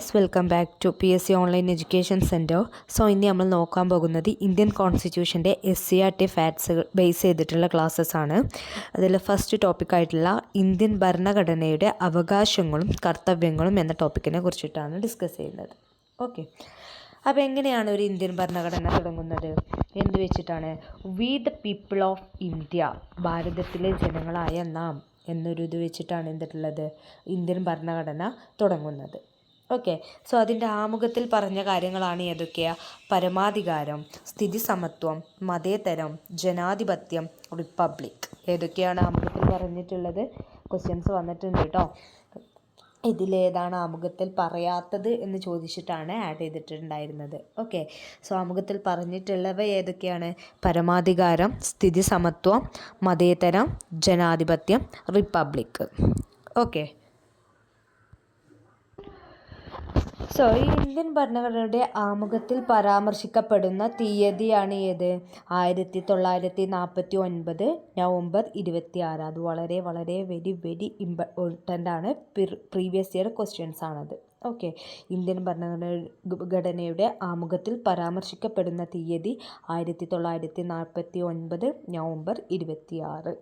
Viewers, welcome back to PSC online education centre. So ഇനി നമ്മൾ നോക്കാൻ പോകുന്നത് ഇന്ത്യൻ കോൺസ്റ്റിറ്റ്യൂഷൻ്റെ SCRT ഫാക്ട്സ് ബേസ് ചെയ്തിട്ടുള്ള ക്ലാസ്സസ് ആണ്. അതിൽ ഫസ്റ്റ് ടോപ്പിക്കായിട്ടുള്ള ഇന്ത്യൻ ഭരണഘടനയുടെ അവകാശങ്ങളും കർത്തവ്യങ്ങളും എന്ന ടോപ്പിക്കിനെ കുറിച്ചിട്ടാണ് ഡിസ്കസ് ചെയ്യുന്നത്. ഓക്കെ, അപ്പോൾ എങ്ങനെയാണ് ഒരു ഇന്ത്യൻ ഭരണഘടന തുടങ്ങുന്നത്? എന്ത് വെച്ചിട്ടാണ്? We the people of India, ഭാരതത്തിലെ ജനങ്ങളായ നാം എന്നൊരു ഇത് വെച്ചിട്ടാണ് എന്തിട്ടുള്ളത് ഇന്ത്യൻ ഭരണഘടന തുടങ്ങുന്നത്. ഓക്കെ, സോ അതിൻ്റെ ആമുഖത്തിൽ പറഞ്ഞ കാര്യങ്ങളാണ് ഏതൊക്കെയാണ്? പരമാധികാരം, സ്ഥിതി സമത്വം, മതേതരം, ജനാധിപത്യം, റിപ്പബ്ലിക്. ഏതൊക്കെയാണ് ആമുഖത്തിൽ പറഞ്ഞിട്ടുള്ളത്? ക്വസ്റ്റ്യൻസ് വന്നിട്ടുണ്ട് കേട്ടോ. ഇതിലേതാണ് ആമുഖത്തിൽ പറയാത്തത് എന്ന് ചോദിച്ചിട്ടാണ് ആഡ് ചെയ്തിട്ടുണ്ടായിരുന്നത്. ഓക്കെ, സോ ആമുഖത്തിൽ പറഞ്ഞിട്ടുള്ളവ ഏതൊക്കെയാണ്? പരമാധികാരം, സ്ഥിതി സമത്വം, മതേതരം, ജനാധിപത്യം, റിപ്പബ്ലിക്. ഓക്കെ, സോ ഈ ഇന്ത്യൻ ഭരണഘടനയുടെ ആമുഖത്തിൽ പരാമർശിക്കപ്പെടുന്ന തീയതിയാണ് ഏത്? 1949 നവംബർ 26. അത് വളരെ വെരി ഇമ്പോർട്ടൻ്റ് ആണ്. പ്രീവിയസ് ഇയർ ക്വസ്റ്റ്യൻസ് ആണത്. ഓക്കെ, ഇന്ത്യൻ ഭരണഘടനയുടെ ആമുഖത്തിൽ പരാമർശിക്കപ്പെടുന്ന തീയതി 1949 നവംബർ 26.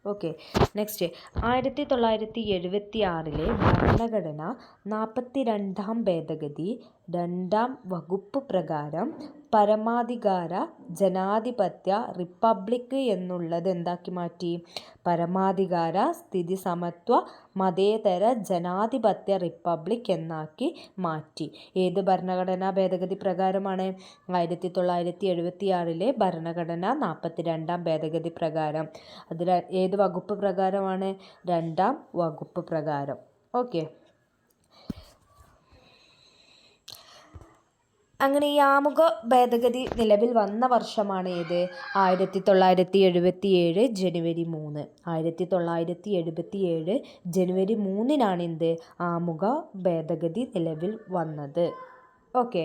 ഓക്കെ, നെക്സ്റ്റ് 1976 ഭരണഘടന 42ാം ഭേദഗതി 2ാം വകുപ്പ് പ്രകാരം പരമാധികാര, ജനാധിപത്യ, റിപ്പബ്ലിക് എന്നുള്ളത് എന്താക്കി മാറ്റി? പരമാധികാര, സ്ഥിതി സമത്വ, മതേതര, ജനാധിപത്യ, റിപ്പബ്ലിക് എന്നാക്കി മാറ്റി. ഏത് ഭരണഘടനാ ഭേദഗതി പ്രകാരമാണ്? 1976 ഭരണഘടന 42ാം ഭേദഗതി പ്രകാരം. അതിൽ ഏത് വകുപ്പ് പ്രകാരമാണ്? 2ാം വകുപ്പ് പ്രകാരം. ഓക്കെ, അങ്ങനെ ഈ ആമുഖ ഭേദഗതി നിലവിൽ വന്ന വർഷമാണ് ഏത്? 1977 ജനുവരി 3. 1977 ജനുവരി 3-നാണ് എന്ത്? ആമുഖ ഭേദഗതി നിലവിൽ വന്നത്. ഓക്കെ,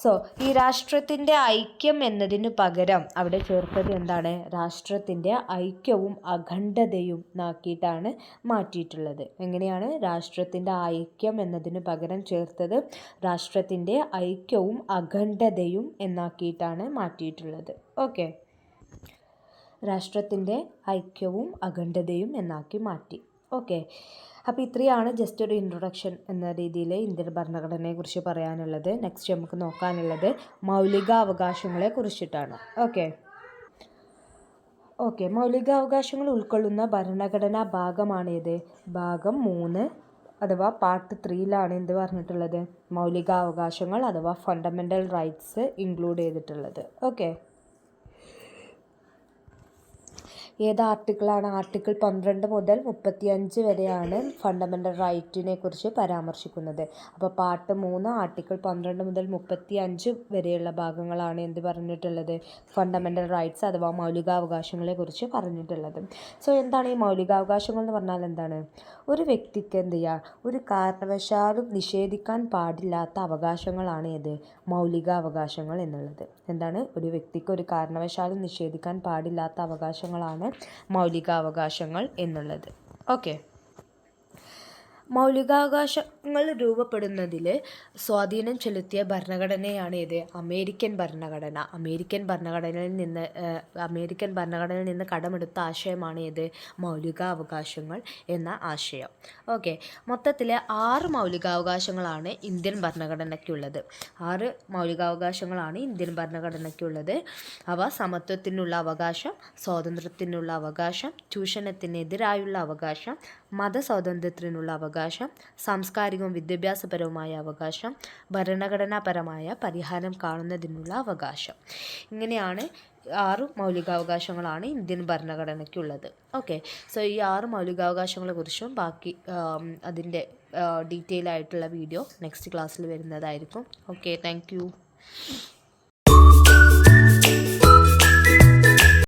സോ ഈ രാഷ്ട്രത്തിൻ്റെ ഐക്യം എന്നതിനു പകരം അവിടെ ചേർത്തത് എന്താണ്? രാഷ്ട്രത്തിൻ്റെ ഐക്യവും അഖണ്ഡതയും എന്നാക്കിയിട്ടാണ് മാറ്റിയിട്ടുള്ളത്. എങ്ങനെയാണ്? രാഷ്ട്രത്തിൻ്റെ ഐക്യം എന്നതിനു പകരം ചേർത്തത് രാഷ്ട്രത്തിൻ്റെ ഐക്യവും അഖണ്ഡതയും എന്നാക്കിയിട്ടാണ് മാറ്റിയിട്ടുള്ളത്. ഓക്കെ, രാഷ്ട്രത്തിൻ്റെ ഐക്യവും അഖണ്ഡതയും എന്നാക്കി മാറ്റി. ഓക്കെ, അപ്പോൾ ഇത്രയാണ് ജസ്റ്റ് ഒരു ഇൻട്രൊഡക്ഷൻ എന്ന രീതിയിൽ ഇന്ത്യൻ ഭരണഘടനയെക്കുറിച്ച് പറയാനുള്ളത്. നെക്സ്റ്റ് നമുക്ക് നോക്കാനുള്ളത് മൗലികാവകാശങ്ങളെ കുറിച്ചിട്ടാണ്. ഓക്കെ, മൗലികാവകാശങ്ങൾ ഉൾക്കൊള്ളുന്ന ഭരണഘടനാ ഭാഗമാണേത്? ഭാഗം 3 അഥവാ പാർട്ട് 3-ലാണ് എന്ത് പറഞ്ഞിട്ടുള്ളത്? മൗലികാവകാശങ്ങൾ അഥവാ ഫണ്ടമെൻ്റൽ റൈറ്റ്സ് ഇൻക്ലൂഡ് ചെയ്തിട്ടുള്ളത്. ഓക്കെ, ഏത് ആർട്ടിക്കിളാണ്? ആർട്ടിക്കിൾ 12 മുതൽ 35 വരെയാണ് ഫണ്ടമെൻ്റൽ റൈറ്റിനെ കുറിച്ച് പരാമർശിക്കുന്നത്. അപ്പോൾ പാർട്ട് 3 ആർട്ടിക്കിൾ 12 മുതൽ 35 വരെയുള്ള ഭാഗങ്ങളാണ് എന്ത് പറഞ്ഞിട്ടുള്ളത്? ഫണ്ടമെൻ്റൽ റൈറ്റ്സ് അഥവാ മൗലികാവകാശങ്ങളെ കുറിച്ച് പറഞ്ഞിട്ടുള്ളത്. സോ എന്താണ് ഈ മൗലികാവകാശങ്ങൾ എന്ന് പറഞ്ഞാൽ എന്താണ്? ഒരു വ്യക്തിക്ക് എന്ത് ചെയ്യുക? ഒരു കാരണവശാലും നിഷേധിക്കാൻ പാടില്ലാത്ത അവകാശങ്ങളാണ് ഏത്? മൗലികാവകാശങ്ങൾ എന്നുള്ളത്. എന്താണ്? ഒരു വ്യക്തിക്ക് ഒരു കാരണവശാലും നിഷേധിക്കാൻ പാടില്ലാത്ത അവകാശങ്ങളാണ് മൗലികാവകാശങ്ങൾ എന്നുള്ളത്. ഓക്കെ, മൗലികാവകാശങ്ങൾ രൂപപ്പെടുന്നതിൽ സ്വാധീനം ചെലുത്തിയ ഭരണഘടനയാണ് ഏത്? അമേരിക്കൻ ഭരണഘടന. അമേരിക്കൻ ഭരണഘടനയിൽ നിന്ന് കടമെടുത്ത ആശയമാണ് ഏത്? മൗലികാവകാശങ്ങൾ എന്ന ആശയം. ഓക്കെ, മൊത്തത്തിൽ 6 മൗലികാവകാശങ്ങളാണ് ഇന്ത്യൻ ഭരണഘടനയ്ക്കുള്ളത്. 6 മൗലികാവകാശങ്ങളാണ് ഇന്ത്യൻ ഭരണഘടനയ്ക്കുള്ളത്. അവ സമത്വത്തിനുള്ള അവകാശം, സ്വാതന്ത്ര്യത്തിനുള്ള അവകാശം, ചൂഷണത്തിനെതിരായുള്ള അവകാശം, മതസ്വാതന്ത്ര്യത്തിനുള്ള അവകാശം, സാംസ്കാരികവും വിദ്യാഭ്യാസപരവുമായ അവകാശം, ഭരണഘടനാപരമായ പരിഹാരം കാണുന്നതിനുള്ള അവകാശം. ഇങ്ങനെയാണ് 6 മൗലികാവകാശങ്ങളാണ് ഇന്ത്യൻ ഭരണഘടനയ്ക്കുള്ളത്. ഓക്കെ, സോ ഈ 6 മൗലികാവകാശങ്ങളെക്കുറിച്ചും ബാക്കി അതിൻ്റെ ഡീറ്റെയിൽ ആയിട്ടുള്ള വീഡിയോ നെക്സ്റ്റ് ക്ലാസ്സിൽ വരുന്നതായിരിക്കും. Okay, thank you.